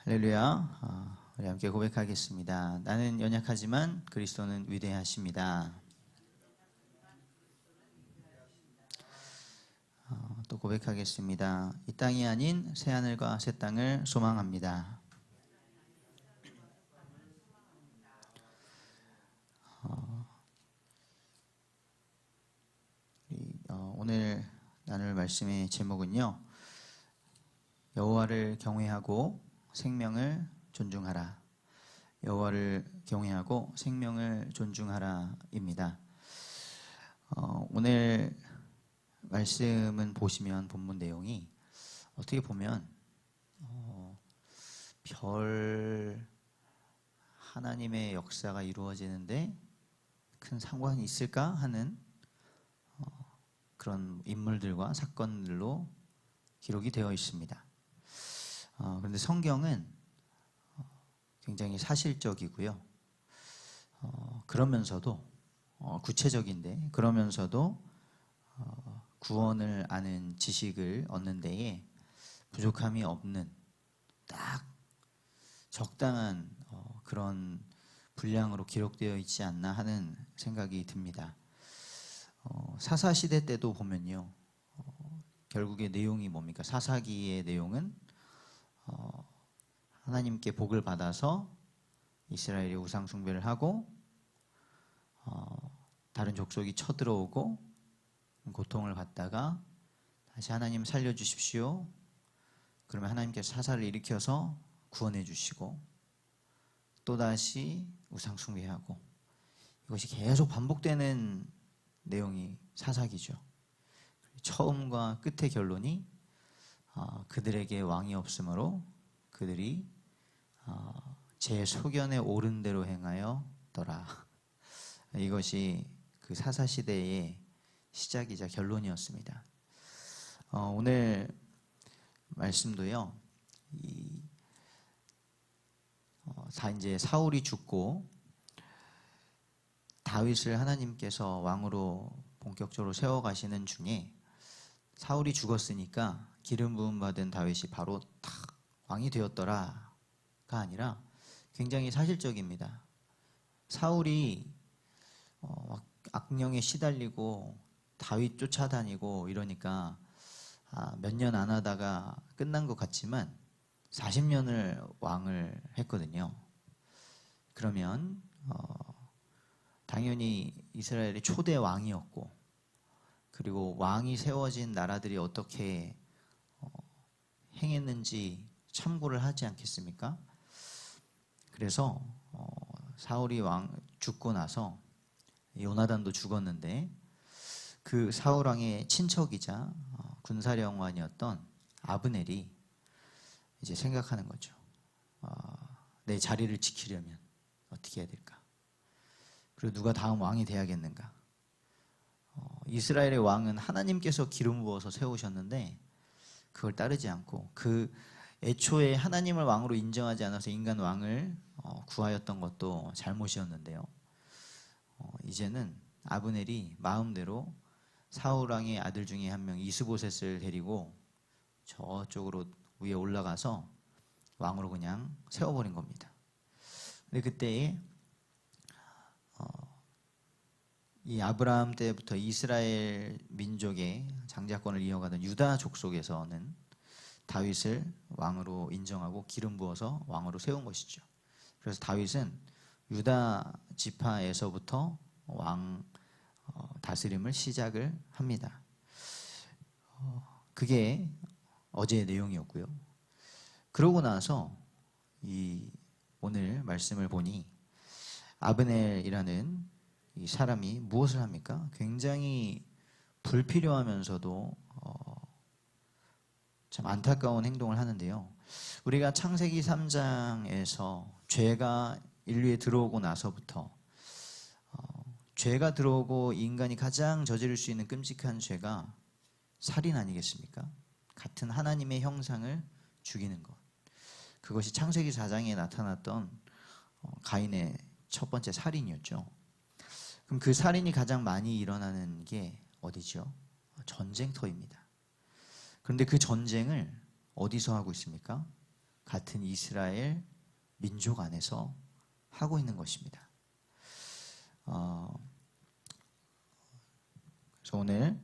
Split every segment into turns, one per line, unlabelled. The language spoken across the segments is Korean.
할렐루야. 우리 함께 고백하겠습니다. 나는 연약하지만 그리스도는 위대하십니다. 또 고백하겠습니다. 이 땅이 아닌 새 하늘과 새 땅을 소망합니다. 오늘 나눌 말씀의 제목은요, 여호와를 경외하고 생명을 존중하라. 여호와를 경외하고 생명을 존중하라입니다. 오늘 말씀은 보시면 본문 내용이 어떻게 보면 별 하나님의 역사가 이루어지는데 큰 상관이 있을까 하는 그런 인물들과 사건들로 기록이 되어 있습니다. 그런데 성경은 굉장히 사실적이고요. 그러면서도 구체적인데 그러면서도 구원을 아는 지식을 얻는 데에 부족함이 없는 딱 적당한 그런 분량으로 기록되어 있지 않나 하는 생각이 듭니다. 사사시대 때도 보면요, 결국의 내용이 뭡니까? 사사기의 내용은 하나님께 복을 받아서 이스라엘이 우상 숭배를 하고 다른 족속이 쳐들어오고 고통을 받다가 다시 하나님 살려주십시오. 그러면 하나님께서 사사를 일으켜서 구원해 주시고 또다시 우상 숭배하고, 이것이 계속 반복되는 내용이 사사기죠. 처음과 끝의 결론이 그들에게 왕이 없으므로 그들이 제 소견에 옳은 대로 행하였더라. 이것이 그 사사시대의 시작이자 결론이었습니다. 오늘 말씀도요, 이제 사울이 죽고 다윗을 하나님께서 왕으로 본격적으로 세워가시는 중에 사울이 죽었으니까 기름 부음 받은 다윗이 바로 탁 왕이 되었더라가 아니라 굉장히 사실적입니다. 사울이 악령에 시달리고 다윗 쫓아다니고 이러니까 몇 년 안 하다가 끝난 것 같지만 40년을 왕을 했거든요. 그러면 당연히 이스라엘의 초대 왕이었고, 그리고 왕이 세워진 나라들이 어떻게 행했는지 참고를 하지 않겠습니까? 그래서 사울이 죽고 나서 요나단도 죽었는데 그 사울 왕의 친척이자 군사령관이었던 아브넬이 이제 생각하는 거죠. 내 자리를 지키려면 어떻게 해야 될까? 그리고 누가 다음 왕이 돼야겠는가? 이스라엘의 왕은 하나님께서 기름 부어서 세우셨는데 그걸 따르지 않고, 그 애초에 하나님을 왕으로 인정하지 않아서 인간 왕을 구하였던 것도 잘못이었는데요. 이제는 아브넬이 마음대로 사울 왕의 아들 중에 한 명 이스보셋을 데리고 저쪽으로 위에 올라가서 왕으로 그냥 세워버린 겁니다. 근데 그때에 이 아브라함 때부터 이스라엘 민족의 장자권을 이어가던 유다 족속에서는 다윗을 왕으로 인정하고 기름 부어서 왕으로 세운 것이죠. 그래서 다윗은 유다 지파에서부터 왕 다스림을 시작을 합니다. 그게 어제의 내용이었고요. 그러고 나서 오늘 말씀을 보니 아브넬이라는 이 사람이 무엇을 합니까? 굉장히 불필요하면서도 참 안타까운 행동을 하는데요. 우리가 창세기 3장에서 죄가 인류에 들어오고 나서부터 죄가 들어오고 인간이 가장 저지를 수 있는 끔찍한 죄가 살인 아니겠습니까? 같은 하나님의 형상을 죽이는 것. 그것이 창세기 4장에 나타났던 가인의 첫 번째 살인이었죠. 그럼 그 살인이 가장 많이 일어나는 게 어디죠? 전쟁터입니다. 그런데 그 전쟁을 어디서 하고 있습니까? 같은 이스라엘 민족 안에서 하고 있는 것입니다. 그래서 오늘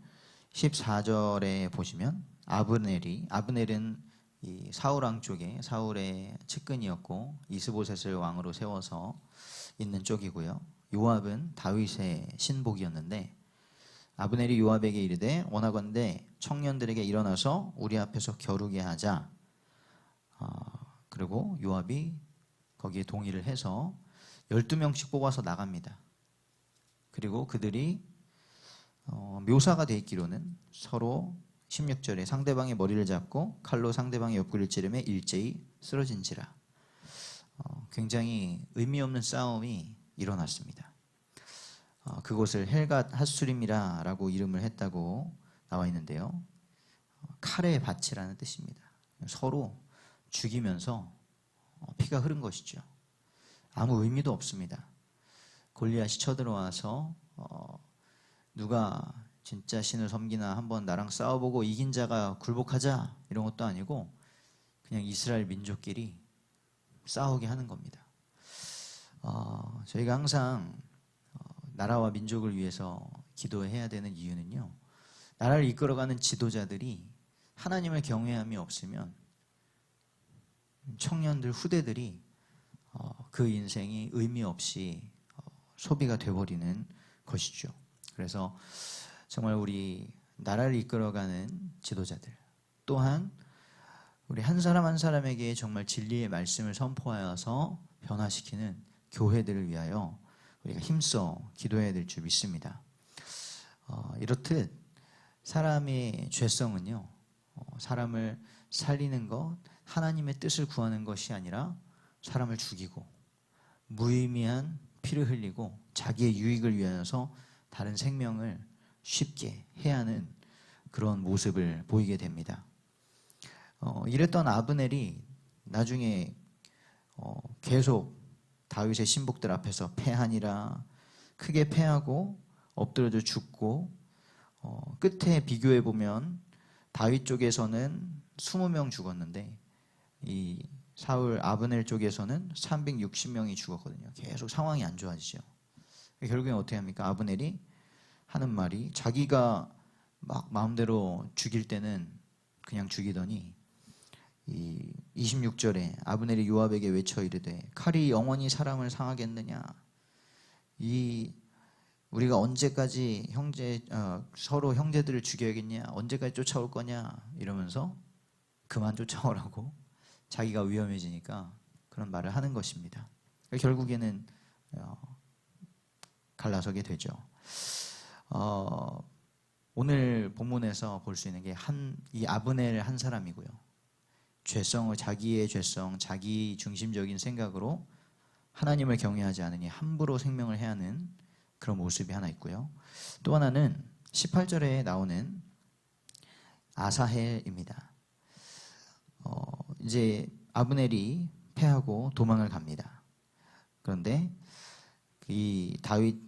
14절에 보시면 아브넬은 이 사울 왕 쪽에 사울의 측근이었고 이스보셋을 왕으로 세워서 있는 쪽이고요. 요압은 다윗의 신복이었는데 아브넬이 요압에게 이르되 원하건대 청년들에게 일어나서 우리 앞에서 겨루게 하자. 그리고 요압이 거기에 동의를 해서 12명씩 뽑아서 나갑니다. 그리고 그들이 묘사가 돼 있기로는 서로 16절에 상대방의 머리를 잡고 칼로 상대방의 옆구리를 찌르며 일제히 쓰러진지라. 굉장히 의미 없는 싸움이 일어났습니다. 그곳을 헬갓 핫수림이라고 이름을 했다고 나와 있는데요. 칼의 밭이라는 뜻입니다. 서로 죽이면서 피가 흐른 것이죠. 아무 의미도 없습니다. 골리앗이 쳐들어와서 누가 진짜 신을 섬기나 한번 나랑 싸워보고 이긴 자가 굴복하자 이런 것도 아니고 그냥 이스라엘 민족끼리 싸우게 하는 겁니다. 저희가 항상 나라와 민족을 위해서 기도해야 되는 이유는요. 나라를 이끌어가는 지도자들이 하나님을 경외함이 없으면 청년들 후대들이 그 인생이 의미 없이 소비가 돼버리는 것이죠. 그래서 정말 우리 나라를 이끌어가는 지도자들 또한 우리 한 사람 한 사람에게 정말 진리의 말씀을 선포하여서 변화시키는 교회들을 위하여 우리가 힘써 기도해야 될 줄 믿습니다. 이렇듯 사람의 죄성은요, 사람을 살리는 것, 하나님의 뜻을 구하는 것이 아니라 사람을 죽이고 무의미한 피를 흘리고 자기의 유익을 위하여서 다른 생명을 쉽게 해하는 그런 모습을 보이게 됩니다. 이랬던 아브넬이 나중에 계속 다윗의 신복들 앞에서 패하니라 크게 패하고 엎드려져 죽고 끝에 비교해 보면 다윗 쪽에서는 20명 죽었는데 이 사울 아브넬 쪽에서는 360명이 죽었거든요. 계속 상황이 안 좋아지죠. 결국엔 어떻게 합니까? 아브넬이 하는 말이 자기가 막 마음대로 죽일 때는 그냥 죽이더니 이 26절에 아브넬이 요압에게 외쳐 이르되 칼이 영원히 사람을 상하겠느냐? 우리가 언제까지 서로 형제들을 죽여야겠냐? 언제까지 쫓아올 거냐? 이러면서 그만 쫓아오라고 자기가 위험해지니까 그런 말을 하는 것입니다. 결국에는 갈라서게 되죠. 오늘 본문에서 볼 수 있는 게 이 아브넬 한 사람이고요. 자기의 죄성, 자기 중심적인 생각으로 하나님을 경외하지 않으니 함부로 생명을 해하는 그런 모습이 하나 있고요. 또 하나는 18절에 나오는 아사헬입니다. 이제 아브넬이 패하고 도망을 갑니다. 그런데 이 다윗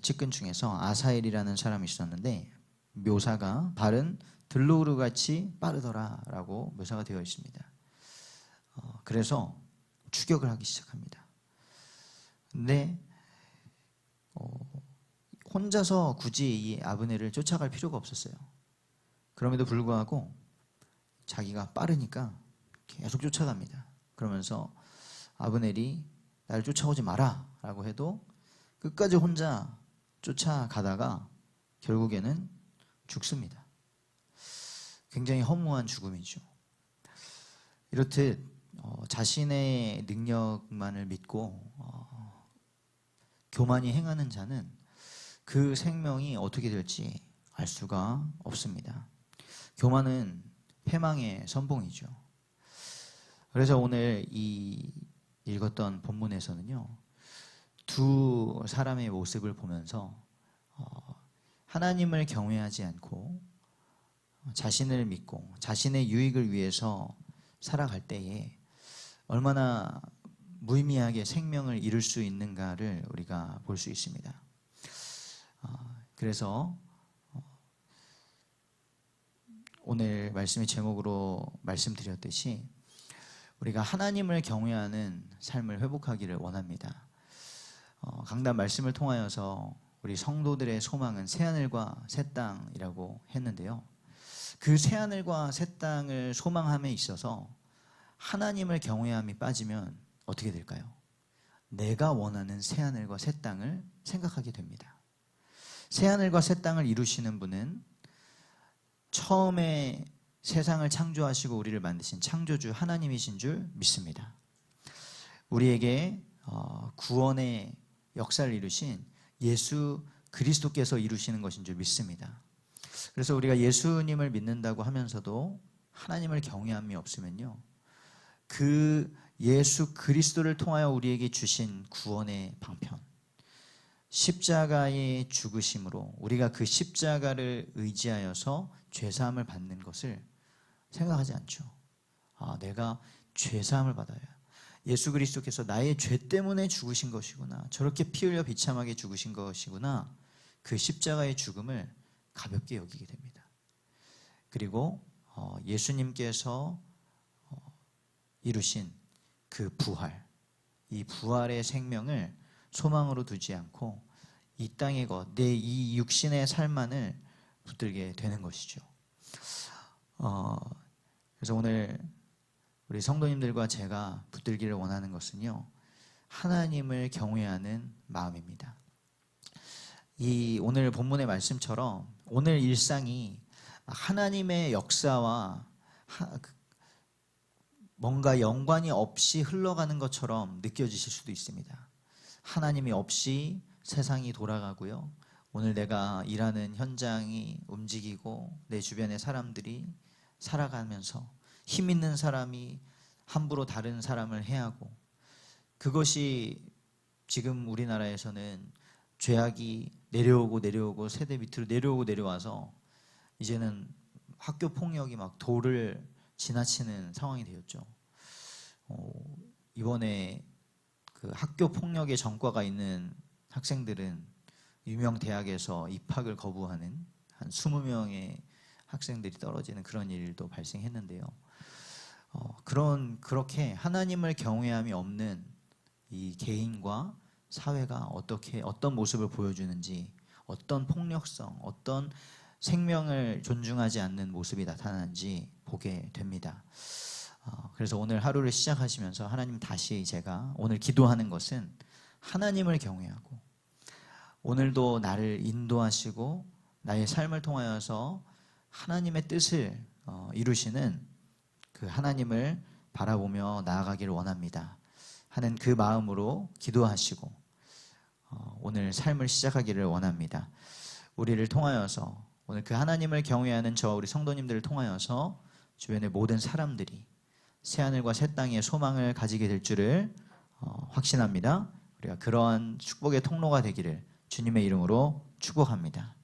측근 중에서 아사헬이라는 사람이 있었는데 묘사가 발은 들로르같이 빠르더라라고 묘사가 되어 있습니다. 그래서 추격을 하기 시작합니다. 근데 혼자서 굳이 이 아브넬을 쫓아갈 필요가 없었어요. 그럼에도 불구하고 자기가 빠르니까 계속 쫓아갑니다. 그러면서 아브넬이 나를 쫓아오지 마라 라고 해도 끝까지 혼자 쫓아가다가 결국에는 죽습니다. 굉장히 허무한 죽음이죠. 이렇듯 자신의 능력만을 믿고 교만이 행하는 자는 그 생명이 어떻게 될지 알 수가 없습니다. 교만은 패망의 선봉이죠. 그래서 오늘 이 읽었던 본문에서는요, 두 사람의 모습을 보면서 하나님을 경외하지 않고 자신을 믿고 자신의 유익을 위해서 살아갈 때에 얼마나 무의미하게 생명을 잃을 수 있는가를 우리가 볼 수 있습니다. 그래서 오늘 말씀의 제목으로 말씀드렸듯이 우리가 하나님을 경외하는 삶을 회복하기를 원합니다. 강단 말씀을 통하여서 우리 성도들의 소망은 새하늘과 새 땅이라고 했는데요. 그 새하늘과 새 땅을 소망함에 있어서 하나님을 경외함이 빠지면 어떻게 될까요? 내가 원하는 새하늘과 새 땅을 생각하게 됩니다. 새하늘과 새 땅을 이루시는 분은 처음에 세상을 창조하시고 우리를 만드신 창조주 하나님이신 줄 믿습니다. 우리에게 구원의 역사를 이루신 예수 그리스도께서 이루시는 것인 줄 믿습니다. 그래서 우리가 예수님을 믿는다고 하면서도 하나님을 경외함이 없으면요, 그 예수 그리스도를 통하여 우리에게 주신 구원의 방편, 십자가의 죽으심으로 우리가 그 십자가를 의지하여서 죄사함을 받는 것을 생각하지 않죠. 내가 죄사함을 받아야, 예수 그리스도께서 나의 죄 때문에 죽으신 것이구나, 저렇게 피 흘려 비참하게 죽으신 것이구나, 그 십자가의 죽음을 가볍게 여기게 됩니다. 그리고 예수님께서 이루신 그 부활, 이 부활의 생명을 소망으로 두지 않고 이 땅의 것, 내 이 육신의 삶만을 붙들게 되는 것이죠. 그래서 오늘 우리 성도님들과 제가 붙들기를 원하는 것은요, 하나님을 경외하는 마음입니다. 이 오늘 본문의 말씀처럼 오늘 일상이 하나님의 역사와 뭔가 연관이 없이 흘러가는 것처럼 느껴지실 수도 있습니다. 하나님이 없이 세상이 돌아가고요, 오늘 내가 일하는 현장이 움직이고 내 주변의 사람들이 살아가면서 힘 있는 사람이 함부로 다른 사람을 해하고, 그것이 지금 우리나라에서는 죄악이 내려오고 세대 밑으로 내려와서 이제는 학교 폭력이 막 도를 지나치는 상황이 되었죠. 이번에 그 학교 폭력의 전과가 있는 학생들은 유명 대학에서 입학을 거부하는 한 20명의 학생들이 떨어지는 그런 일도 발생했는데요. 그렇게 하나님을 경외함이 없는 이 개인과 사회가 어떤 모습을 보여주는지, 어떤 폭력성, 어떤 생명을 존중하지 않는 모습이 나타나는지 보게 됩니다. 그래서 오늘 하루를 시작하시면서 하나님, 다시 제가 오늘 기도하는 것은 하나님을 경외하고 오늘도 나를 인도하시고 나의 삶을 통하여서 하나님의 뜻을 이루시는 그 하나님을 바라보며 나아가기를 원합니다 하는 그 마음으로 기도하시고 오늘 삶을 시작하기를 원합니다. 우리를 통하여서, 오늘 그 하나님을 경외하는 저와 우리 성도님들을 통하여서 주변의 모든 사람들이 새하늘과 새 땅의 소망을 가지게 될 줄을 확신합니다. 우리가 그러한 축복의 통로가 되기를 주님의 이름으로 축복합니다.